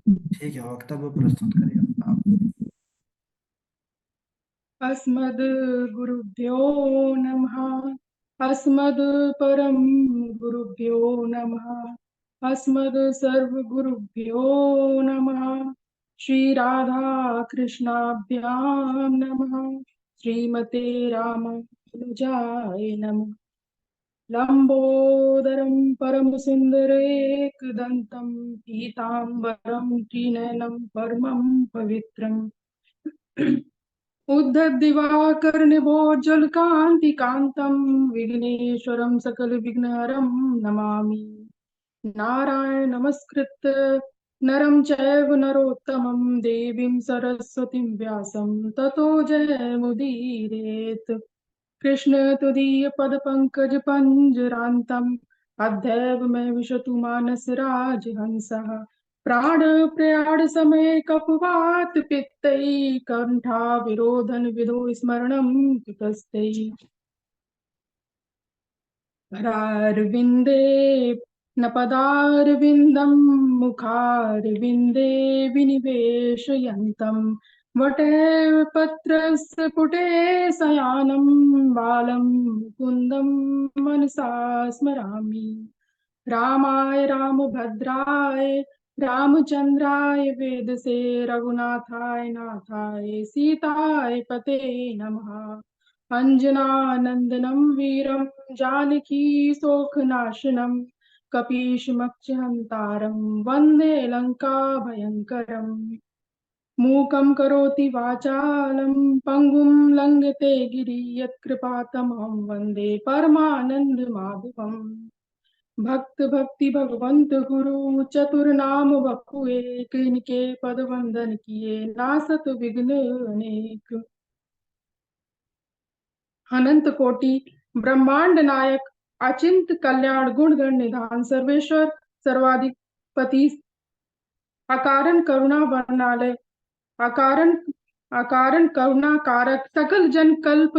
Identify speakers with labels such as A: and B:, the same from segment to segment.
A: ठीक है, वक्तव्य प्रस्तुत करिए आप।
B: अस्मद् गुरुभ्यो नमः। अस्मद् परम गुरुभ्यो नमः। अस्मद् सर्वगुरुभ्यो नमः। श्री राधा कृष्णाभ्यां नमः। श्रीमते रामानुजाय नमः। लंबोदरं परमसुन्दरेकदन्तं पीताम्बरं त्रिनयनं परमं पवित्रम् उद्धदिवाकरनिभोज्ज्वलकान्तिकान्तं विघ्नेश्वरं सकलविघ्नहरं नमामि। नारायण नमस्कृत्य नरं चैव नरोत्तमं देवीं सरस्वतीं व्यासं ततो जयमुदीरयेत्। कृष्ण तुदीय पद पंकज पंजरांतम अध्यव में विशतु मानस राजहंसः। प्राण प्रयाण समय कपवात पित्तै कंठा विरोधन विदो स्मरणं कुतस्तै। करारविंदे न पदारविंदम मुखारविंदे विनिवेशयन्तम् वटेव पत्रस्य पुटे शयानं बालं मुकुन्दं मनसा स्मरामि। रामाय रामभद्राय रामचंद्राय वेदसे रघुनाथाय नाथाय सीताय पते नमः। अंजनानंदनं वीरं जानकी शोकनाशनं कपीशमक्षहन्तारं वन्दे लंका भयङ्करम्। मूकं करोति वाचालं पङ्गुं लङ्घते गिरि यत्कृपातमहं वन्दे परमानन्दमाधवम्। भक्त भक्ति भगवंत गुरु चतुर नाम बपुए किनके पद वंदन किए नासत विघ्न अनेक। अनंत कोटि ब्रह्मांड नायक अचिंत कल्याण गुण गण निधान सर्वेश्वर सर्वाधिपति अकारण करुणा वर्णालय अकारण अकारण करुणा कारक सकल जन कल्प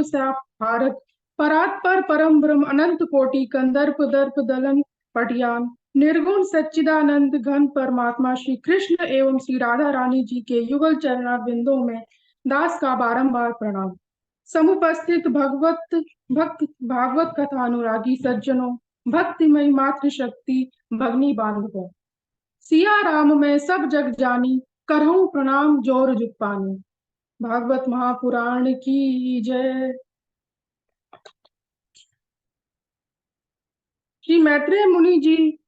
B: भारत परात्पर परम ब्रह्म अनंत कोटि कंदर्प दर्प दलन पटियान निर्गुण सच्चिदानंद घन परमात्मा श्री कृष्ण एवं श्री राधा रानी जी के युगल चरणा बिंदों में दास का बारंबार प्रणाम। समुपस्थित भगवत भक्त भागवत कथा अनुरागी सज्जनों भक्तिमय मातृ शक्ति भगनी बांधवों सिया राम में सब जग जानी करहूं प्रणाम जोर जुग पानी। भागवत महापुराण की जय। श्री मैत्रेय मुनि जी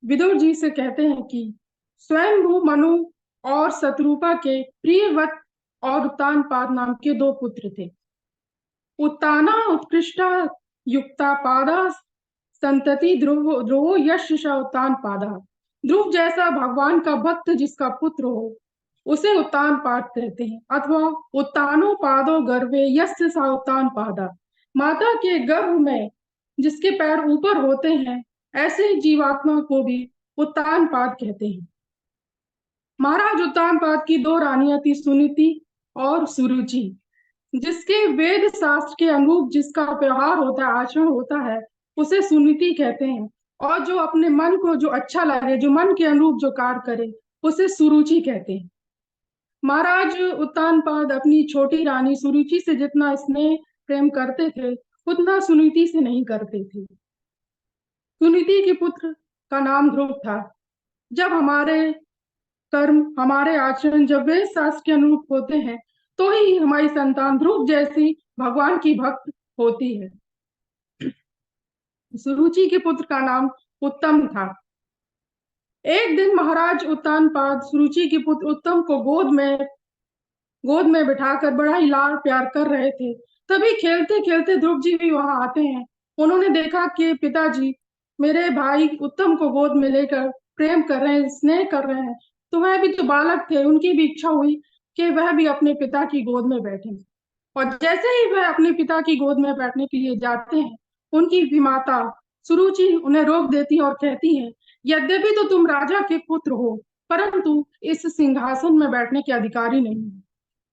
B: विदुर जी से कहते हैं कि स्वयंभू मनु और शत्रुपा के प्रियवत और उत्तानपाद नाम के दो पुत्र थे। उत्ताना उत्कृष्टा युक्ता पादा संतति ध्रुव ध्रुवो यश उत्तान पादा। ध्रुव जैसा भगवान का भक्त जिसका पुत्र हो उसे उत्तान पाद कहते हैं, अथवा उत्तानो पादो गर्भे यस्य सा उत्तान पादा। माता के गर्भ में जिसके पैर ऊपर होते हैं ऐसे जीवात्मा को भी उत्तान पाद कहते हैं। महाराज उत्तान पाद की दो रानियां थी, सुनीति और सुरुचि। जिसके वेद शास्त्र के अनुरूप जिसका व्यवहार होता है आचरण होता है उसे सुनीति कहते हैं। और जो अपने मन को जो अच्छा लगे जो मन के अनुरूप जो कार्य करे उसे सुरुचि कहते हैं। महाराज उत्तानपाद अपनी छोटी रानी सुरुचि से जितना स्नेह प्रेम करते थे उतना सुनीति से नहीं करते थे। सुनीति के पुत्र का नाम ध्रुव था। जब हमारे कर्म हमारे आचरण जब वेद शास्त्र के अनुरूप होते हैं तो ही हमारी संतान ध्रुव जैसी भगवान की भक्त होती है। सुरुचि के पुत्र का नाम उत्तम था। एक दिन महाराज उत्तानपाद सुरुचि के पुत्र उत्तम को गोद में बिठाकर बड़ा ही लाड़ प्यार कर रहे थे। तभी खेलते खेलते ध्रुव जी भी वहां आते हैं। उन्होंने देखा कि पिताजी मेरे भाई उत्तम को गोद में लेकर प्रेम कर रहे हैं, स्नेह कर रहे हैं। तो वह भी तो बालक थे, उनकी भी इच्छा हुई कि वह भी अपने पिता की गोद में बैठे। और जैसे ही वह अपने पिता की गोद में बैठने के लिए जाते हैं उनकी भी माता सुरुचि उन्हें रोक देती है और कहती है, यद्यपि तो तुम राजा के पुत्र हो परंतु इस सिंहासन में बैठने के अधिकारी नहीं हो।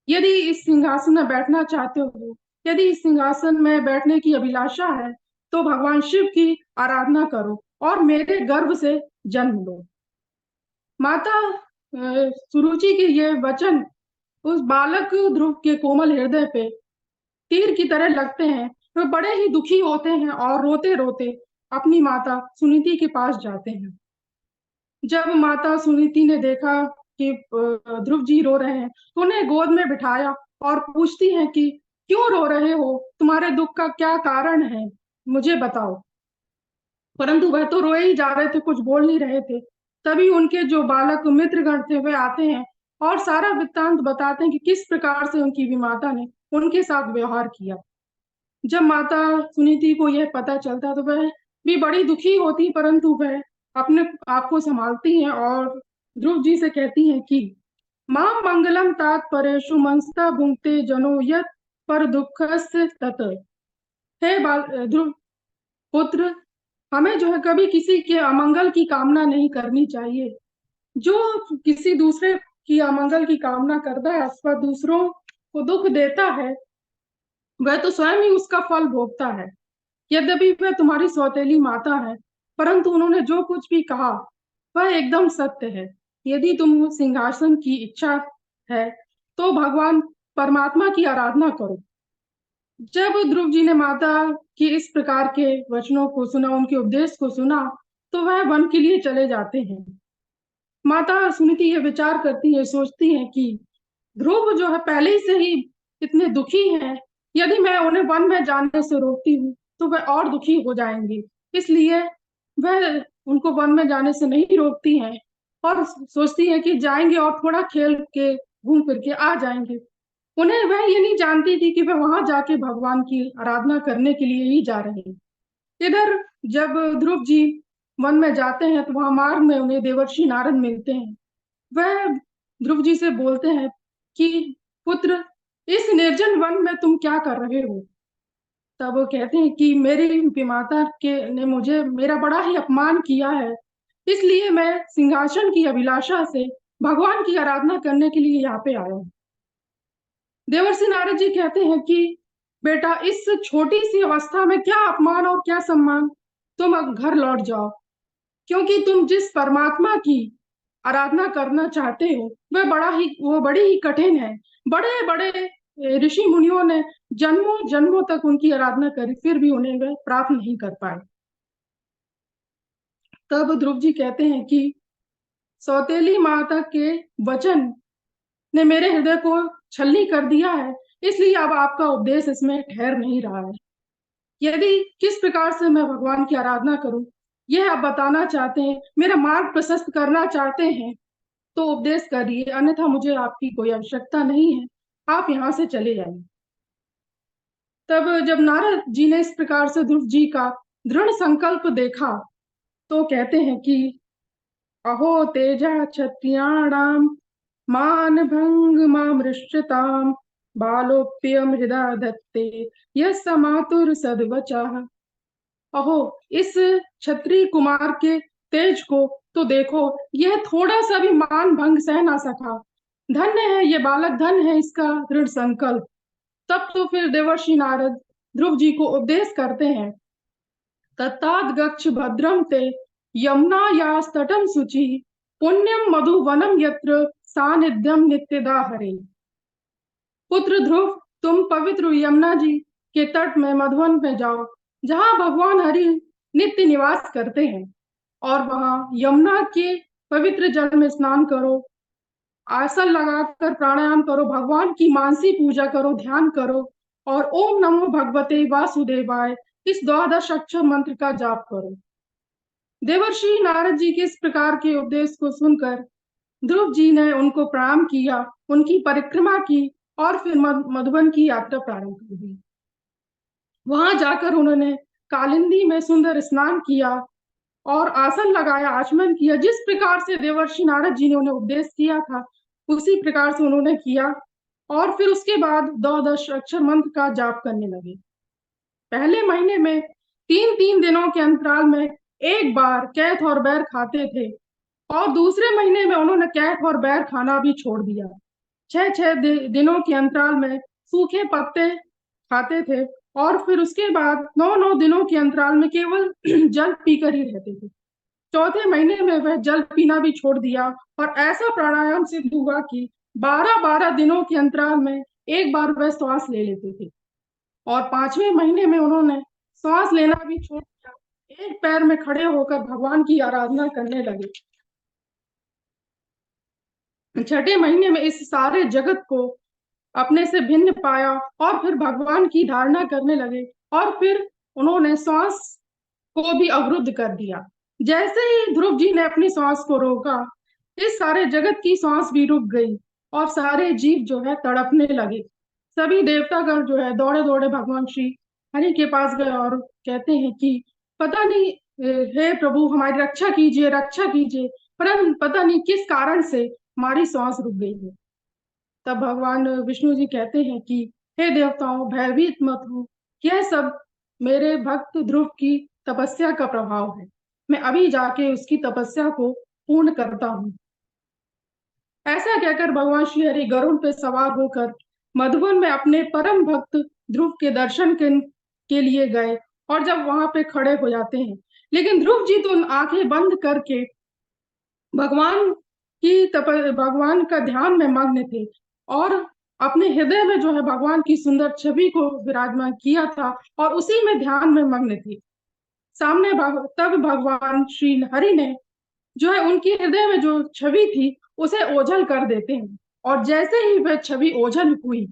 B: यदि इस सिंहासन में बैठना चाहते हो, यदि इस सिंहासन में बैठने की अभिलाषा है तो भगवान शिव की आराधना करो और मेरे गर्भ से जन्म लो। माता सुरुचि के ये वचन उस बालक ध्रुव के कोमल हृदय पे तीर की तरह लगते हैं। वे बड़े ही दुखी होते हैं और रोते रोते अपनी माता सुनीति के पास जाते हैं। जब माता सुनीति ने देखा कि ध्रुव जी रो रहे हैं तो उन्हें गोद में बिठाया और पूछती हैं कि क्यों रो रहे हो, तुम्हारे दुख का क्या कारण है, मुझे बताओ। परंतु वह तो रोए ही जा रहे थे, कुछ बोल नहीं रहे थे। तभी उनके जो बालक मित्रगण थे वे आते हैं और सारा वृत्तांत बताते हैं कि किस प्रकार से उनकी विमाता ने उनके साथ व्यवहार किया। जब माता सुनीति को यह पता चलता तो वह भी बड़ी दुखी होती, परंतु वह अपने आप को संभालती हैं और ध्रुव जी से कहती हैं कि मां मंगलम तात परेशु मनस्ता भुंक्ते जनो यत पर दुखस्य तत। हे ध्रुव पुत्र, हमें जो है कभी किसी के अमंगल की कामना नहीं करनी चाहिए। जो किसी दूसरे की अमंगल की कामना करता है अथवा दूसरों को दुख देता है वह तो स्वयं ही उसका फल भोगता है। यद्यपि वह तुम्हारी सौतेली माता है, परंतु उन्होंने जो कुछ भी कहा वह एकदम सत्य है। यदि तुम सिंहासन की इच्छा है तो भगवान परमात्मा की आराधना करो। जब ध्रुव जी ने माता की इस प्रकार के वचनों को सुना, उनके उपदेश को सुना, तो वह वन के लिए चले जाते हैं। माता सुनीति ये विचार करती है, सोचती है कि ध्रुव जो है पहले ही से ही इतने दुखी हैं, यदि मैं उन्हें वन में जाने से रोकती हूँ तो वह और दुखी हो जाएंगे। इसलिए वह उनको वन में जाने से नहीं रोकती हैं और सोचती है कि जाएंगे और थोड़ा खेल के घूम फिर के आ जाएंगे। उन्हें वह ये नहीं जानती थी कि वह वहां जाके भगवान की आराधना करने के लिए ही जा रहे हैं। इधर जब ध्रुव जी वन में जाते हैं तो वहां मार्ग में उन्हें देवर्षि नारद मिलते हैं। वह ध्रुव जी से बोलते हैं कि पुत्र, इस निर्जन वन में तुम क्या कर रहे हो। तब वो कहते हैं कि मेरी विमाता के ने मुझे मेरा बड़ा ही अपमान किया है, इसलिए मैं सिंहासन की अभिलाषा से भगवान की आराधना करने के लिए यहाँ पे आया हूँ। देवर्षि नारद जी कहते हैं कि बेटा, इस छोटी सी अवस्था में क्या अपमान और क्या सम्मान, तुम अब घर लौट जाओ, क्योंकि तुम जिस परमात्मा की आराधना करना चाहते हो वो बड़ी ही कठिन है। बड़े बड़े ऋषि मुनियों ने जन्मों जन्मों तक उनकी आराधना करी, फिर भी उन्हें वे प्राप्त नहीं कर पाए। तब ध्रुव जी कहते हैं कि सौतेली माता के वचन ने मेरे हृदय को छलनी कर दिया है, इसलिए अब आपका उपदेश इसमें ठहर नहीं रहा है। यदि किस प्रकार से मैं भगवान की आराधना करूं यह आप बताना चाहते हैं, मेरा मार्ग प्रशस्त करना चाहते हैं, तो उपदेश करिए, अन्यथा मुझे आपकी कोई आवश्यकता नहीं है, आप यहाँ से चले जाइए। तब जब नारद जी ने इस प्रकार से ध्रुव जी का दृढ़ संकल्प देखा तो कहते हैं कि अहो तेजा क्षत्रियाणाम मान भंग मामृष्यताम बालोप्यम हृदा धत्ते यह समातुर सद्वचः। अहो, इस क्षत्रिय कुमार के तेज को तो देखो, यह थोड़ा सा भी मान भंग सह ना सका। धन्य है ये बालक, धन्य है इसका दृढ़ संकल्प। तब तो फिर देवर्षि नारद ध्रुव जी को उपदेश करते हैं, तत्ताद गच्छ भद्रम ते यमुनायास्तटं शुचि पुण्यम मधुवनम यत्र सानिध्यम नित्यदा हरे। पुत्र ध्रुव, तुम पवित्र यमुना जी के तट में मधुवन में जाओ, जहां भगवान हरि नित्य निवास करते हैं, और वहां यमुना के पवित्र जल में स्नान करो, आसन लगाकर प्राणायाम करो, भगवान की मानसी पूजा करो, ध्यान करो, और ओम नमो भगवते वासुदेवाय इस द्वादश अक्षर मंत्र का जाप करो। देवर्षि नारद जी के इस प्रकार के उपदेश को सुनकर ध्रुव जी ने उनको प्रणाम किया, उनकी परिक्रमा की और फिर मधुबन की यात्रा प्रारंभ कर दी। वहां जाकर उन्होंने कालिंदी में सुंदर स्नान किया और आसन लगाया, आचमन किया। जिस प्रकार से देवर्षि नारद जी ने उन्हें उपदेश किया था उसी प्रकार से उन्होंने किया, और फिर उसके बाद द्वादश अक्षर मंत्र का जाप करने लगे। पहले महीने में 3-3 दिनों के अंतराल में एक बार कैथ और बैर खाते थे, और दूसरे महीने में उन्होंने कैथ और बैर खाना भी छोड़ दिया। 6-6 दिनों के अंतराल में सूखे पत्ते खाते थे, और फिर उसके बाद 9-9 दिनों के अंतराल में केवल जल पीकर ही रहते थे। चौथे महीने में वह जल पीना भी छोड़ दिया और ऐसा प्राणायाम सिद्ध हुआ कि 12-12 दिनों के अंतराल में एक बार वह श्वास ले लेते थे। और 5वें महीने में उन्होंने श्वास लेना भी छोड़ दिया, एक पैर में खड़े होकर भगवान की आराधना करने लगे। छठे महीने में इस सारे जगत को अपने से भिन्न पाया और फिर भगवान की धारणा करने लगे और फिर उन्होंने श्वास को भी अवरुद्ध कर दिया। जैसे ही ध्रुव जी ने अपनी श्वास को रोका, इस सारे जगत की श्वास भी रुक गई और सारे जीव जो है तड़पने लगे। सभी देवतागण जो है दौड़े दौड़े भगवान श्री हरि के पास गए और कहते हैं कि पता नहीं, हे प्रभु हमारी रक्षा कीजिए, रक्षा कीजिए, परंतु पता नहीं किस कारण से हमारी सांस रुक गई है। तब भगवान विष्णु जी कहते हैं कि हे देवताओं, भयभीत मत हो, यह सब मेरे भक्त ध्रुव की तपस्या का प्रभाव है। मैं अभी जाके उसकी तपस्या को पूर्ण करता हूँ। ऐसा कहकर भगवान श्री हरि गरुड़ पे सवार होकर मधुवन में अपने परम भक्त ध्रुव के दर्शन के लिए गए और जब वहां पे खड़े हो जाते हैं, लेकिन ध्रुव जी तो आंखें बंद करके भगवान भगवान का ध्यान में मग्न थे और अपने हृदय में जो है भगवान की सुंदर छवि को विराजमान किया था और उसी में ध्यान में मग्न थे। सामने तब भगवान श्री हरि ने जो है उनकी हृदय में जो छवि थी उसे ओझल कर देते हैं और जैसे ही वह छवि ओझल हुई,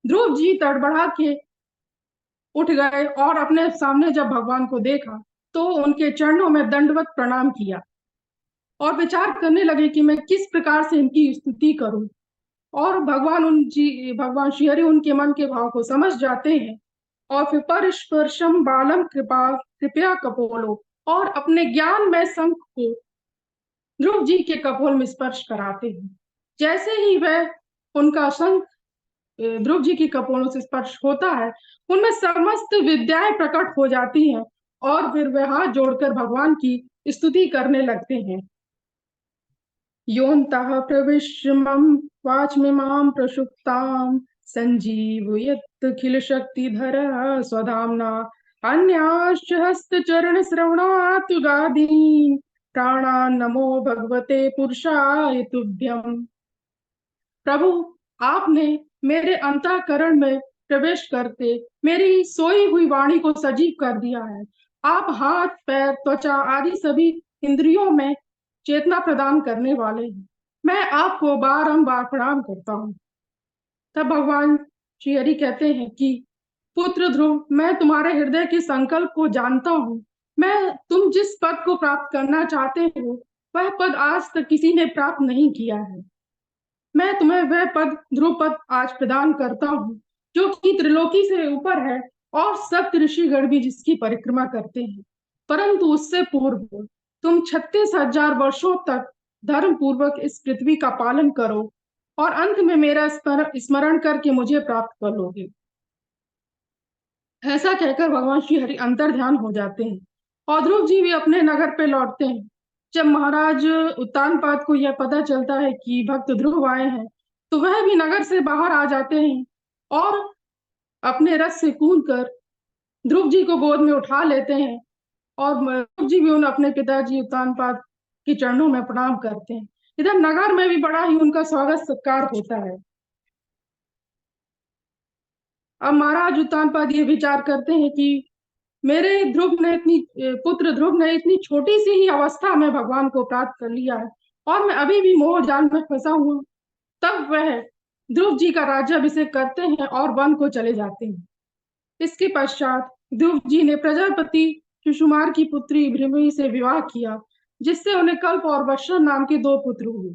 B: ध्रुव जी तड़बड़ा के उठ गए और अपने सामने जब भगवान को देखा तो उनके चरणों में दंडवत प्रणाम किया और विचार करने लगे कि मैं किस प्रकार से इनकी स्तुति करूं। और भगवान श्री हरि उनके मन के भाव को समझ जाते हैं और फिर परस्पर्शम बालम कृपया कपोलो और अपने ज्ञान में शंख को ध्रुव जी के कपोल में स्पर्श कराते हैं। जैसे ही वह उनका शंख ध्रुव जी की कपोलों से स्पर्श होता है, उनमें समस्त विद्याएं प्रकट हो जाती हैं और फिर वह हाथ जोड़कर भगवान की स्तुति करने लगते हैं। योऽन्तः प्रविश्य मम वाचमिमां प्रसुप्तां सञ्जीवयत्यखिलशक्तिधरः स्वधाम्ना अन्याश्च हस्तचरणश्रवणात्तुगादीन् प्राणान् नमो भगवते पुरुषाय तुभ्यम्। प्रभु, आपने मेरे अंतःकरण में प्रवेश करके मेरी सोई हुई वाणी को सजीव कर दिया है। आप हाथ, पैर, त्वचा आदि सभी इंद्रियों में चेतना प्रदान करने वाले हैं। मैं आपको बारंबार प्रणाम करता हूँ। तब भगवान श्री हरि कहते हैं कि पुत्र ध्रुव, मैं तुम्हारे हृदय के संकल्प को जानता हूँ। मैं तुम जिस पद को प्राप्त करना चाहते हो वह पद आज तक किसी ने प्राप्त नहीं किया है। मैं तुम्हें वह पद, ध्रुव पद आज प्रदान करता हूँ जो कि त्रिलोकी से ऊपर है और सप्त ऋषिगण भी जिसकी परिक्रमा करते हैं। परंतु उससे पूर्व तुम 36,000 वर्षों तक धर्म पूर्वक इस पृथ्वी का पालन करो और अंत में मेरा स्मरण करके मुझे प्राप्त कर लोगे। ऐसा कहकर भगवान श्री हरि अंतर ध्यान हो जाते हैं और ध्रुव जी भी अपने नगर पे लौटते हैं। जब महाराज उत्तानपाद को यह पता चलता है कि भक्त ध्रुव आए हैं, तो वह भी नगर से बाहर आ जाते हैं और अपने रथ से कूद कर ध्रुव जी को गोद में उठा लेते हैं और ध्रुव जी भी उन अपने पिताजी उत्तानपाद के चरणों में प्रणाम करते हैं। इधर नगर में भी बड़ा ही उनका स्वागत सत्कार होता है। अब महाराज उत्तानपाद ये विचार करते हैं कि मेरे पुत्र ध्रुव ने इतनी छोटी सी ही अवस्था में भगवान को प्राप्त कर लिया है और मैं अभी भी मोह जाल में फंसा हुआ। तब वह ध्रुव जी का राज्याभिषेक करते हैं और वन को चले जाते हैं। इसके पश्चात ध्रुव जी ने प्रजापति सुषुमार की पुत्री भृमि से विवाह किया, जिससे उन्हें कल्प और वर्षा नाम के 2 पुत्र हुए।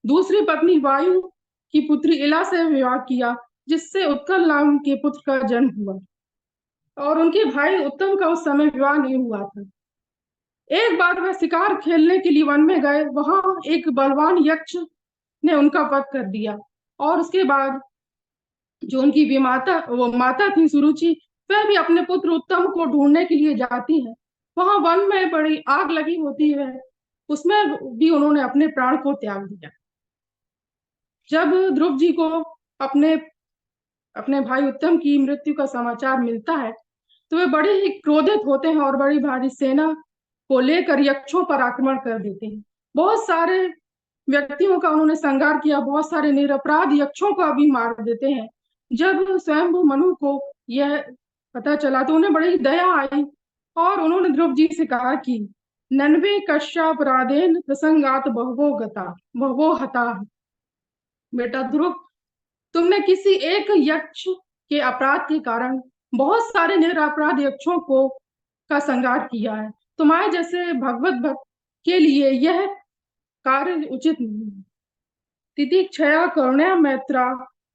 B: दूसरी पत्नी वायु की पुत्री इला से विवाह किया, जिससे उत्कल नाम के पुत्र का जन्म हुआ और उनके भाई उत्तम का उस समय विवाह नहीं हुआ था। एक बार वह शिकार खेलने के लिए वन में गए, वहां एक बलवान यक्ष ने उनका वध कर दिया और उसके बाद जो उनकी माता थी सुरुचि, वह भी अपने पुत्र उत्तम को ढूंढने के लिए जाती है। वहां वन में बड़ी आग लगी होती है, उसमें भी उन्होंने अपने प्राण को त्याग दिया। जब ध्रुव जी को अपने अपने भाई उत्तम की मृत्यु का समाचार मिलता है तो वे बड़े ही क्रोधित होते हैं और बड़ी भारी सेना को लेकर यक्षों पर आक्रमण कर देते हैं। बहुत सारे व्यक्तियों का उन्होंने संहार किया, बहुत सारे निरपराध यक्षों को भी मार देते हैं। जब स्वयंभू मनु को यह पता चला तो उन्हें बड़ी दया आई और उन्होंने ध्रुव जी से कहा कि नन्वे कश्यापराधेन प्रसंगात बहवो गता बहवो हता। बेटा ध्रुव, तुमने किसी एक यक्ष के अपराध के कारण बहुत सारे निरपराध यक्षों को का संहार किया है। तुम्हारे जैसे भगवत भक्त के लिए यह कार्य उचित नहीं है। तितिक्षया करुणया मैत्रा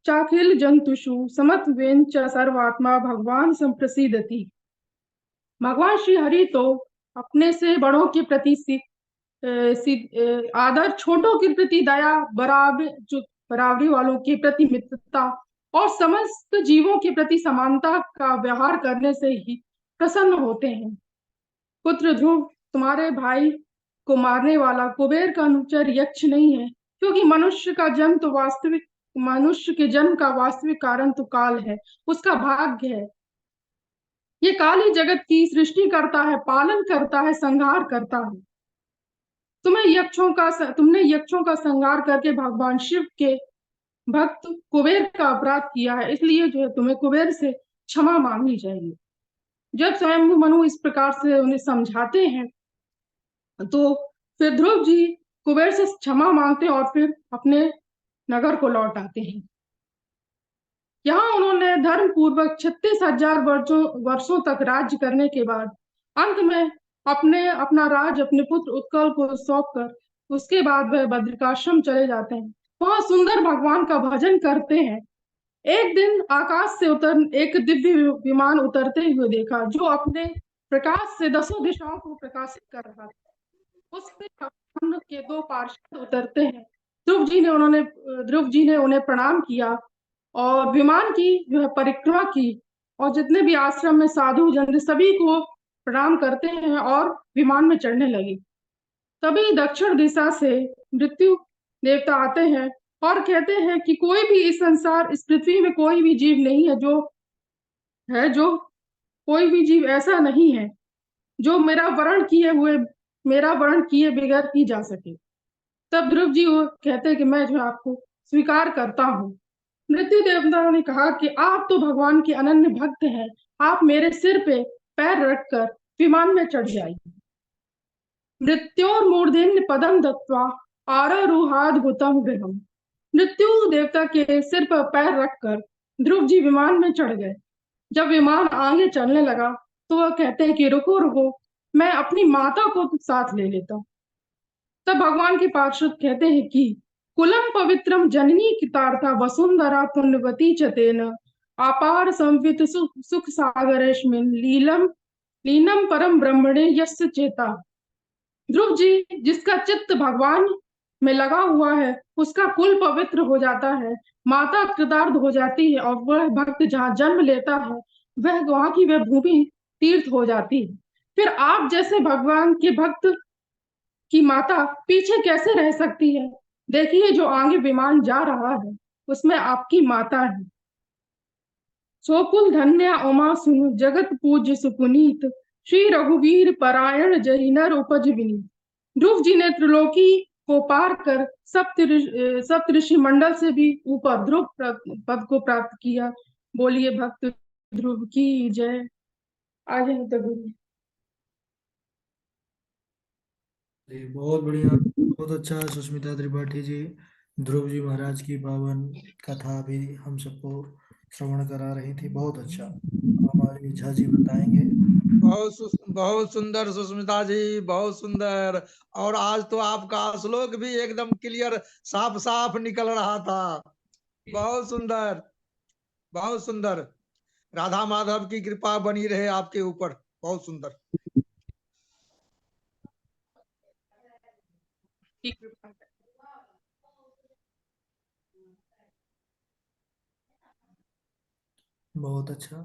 B: चाखिल जंतुषु समत्वेन च सर्वात्मा भगवान संप्रसिद्धति। भगवान श्री हरि तो अपने से बड़ों के प्रति आदर, छोटों के प्रति दया, बराबरी वालों के प्रति मित्रता और समस्त जीवों के प्रति समानता का व्यवहार करने से ही प्रसन्न होते हैं। पुत्र ध्रुव, तुम्हारे भाई को मारने वाला कुबेर का अनुचर यक्ष नहीं है, क्योंकि मनुष्य के जन्म का वास्तविक कारण तो काल है, उसका भाग्य है। ये काल ही जगत की सृष्टि करता है, पालन करता है, संहार करता है। तुमने यक्षों का संहार करके भगवान शिव के भक्त कुबेर का अपराध किया है, इसलिए जो है तुम्हें कुबेर से क्षमा मांगनी चाहिए। जब स्वयं मनु इस प्रकार से उन्हें समझाते हैं तो फिर ध्रुव जी कुबेर से क्षमा मांगते हैं और फिर अपने नगर को लौट आते हैं। यहाँ उन्होंने धर्म पूर्वक 36,000 वर्षों तक राज्य करने के बाद अंत में अपना राज अपने पुत्र उत्कल को सौंपकर उसके बाद वह बद्रिकाश्रम चले जाते हैं। वहां सुंदर भगवान का भजन करते हैं। एक दिन आकाश से एक दिव्य विमान उतरते हुए देखा, जो अपने प्रकाश से 10 दिशाओं को प्रकाशित कर रहा था। उससे भगवान के 2 पार्षद उतरते हैं। ध्रुव जी ने उन्हें प्रणाम किया और विमान की जो है परिक्रमा की, और जितने भी आश्रम में साधु जन सभी को प्रणाम करते हैं और विमान में चढ़ने लगे। तभी दक्षिण दिशा से मृत्यु देवता आते हैं और कहते हैं कि इस पृथ्वी में कोई भी जीव नहीं है जो कोई भी जीव ऐसा नहीं है जो मेरा वर्ण किए बगैर ही जा सके। तब ध्रुव जी वो कहते हैं कि मैं जो आपको स्वीकार करता हूँ। मृत्यु देवता ने कहा कि आप तो भगवान के अनन्य भक्त हैं, आप मेरे सिर पे पैर रखकर विमान में चढ़ जाइए। मृत्योर्मूर्धन्य पदम दत्वा आरोहाद्भुतम गृहम। मृत्यु देवता के सिर पर पैर रखकर ध्रुव जी विमान में चढ़ गए। जब विमान आगे चलने लगा तो वह कहते हैं कि रुको रुको, मैं अपनी माता को साथ ले लेता हूँ। तब भगवान के पार्षद कहते हैं कि कुलम पवित्रम जननी कितार्था वसुंधरा पुण्यवती चतेन अपार संवित सुख सागरेश्मिन लीनम परम ब्रह्मणे यस्य चेता। ध्रुव जी जिसका चित्त भगवान में लगा हुआ है, उसका कुल पवित्र हो जाता है, माता कृतार्थ हो जाती है और वह भक्त जहाँ जन्म लेता है वहाँ की वह भूमि तीर्थ हो जाती है। फिर आप जैसे भगवान के भक्त की माता पीछे कैसे रह सकती है? देखिए जो आगे विमान जा रहा है उसमें आपकी माता है। सोकुल धन्य उमा सुनु जगत पूज्य सुपुनीत श्री रघुवीर परायण जहि नर उपज विनीत। ध्रुव जी ने त्रिलोकी को पार कर सप्त ऋषि मंडल से भी ऊपर ध्रुव पद को प्राप्त किया। बोलिए भक्त ध्रुव की जय। आगे तो गुरु।
A: जी बहुत बढ़िया, बहुत अच्छा सुष्मिता त्रिपाठी जी। ध्रुव जी महाराज की पावन कथा भी हम सबको श्रवण करा रही थी, बहुत अच्छा। अब हमारे झा जी बताएंगे।
C: बहुत सुंदर सुष्मिता जी, बहुत सुंदर। और आज तो आपका श्लोक भी एकदम क्लियर साफ साफ निकल रहा था। बहुत सुंदर, बहुत सुंदर। राधा माधव की कृपा बनी रहे आपके ऊपर। बहुत सुंदर।
A: बहुत अच्छा।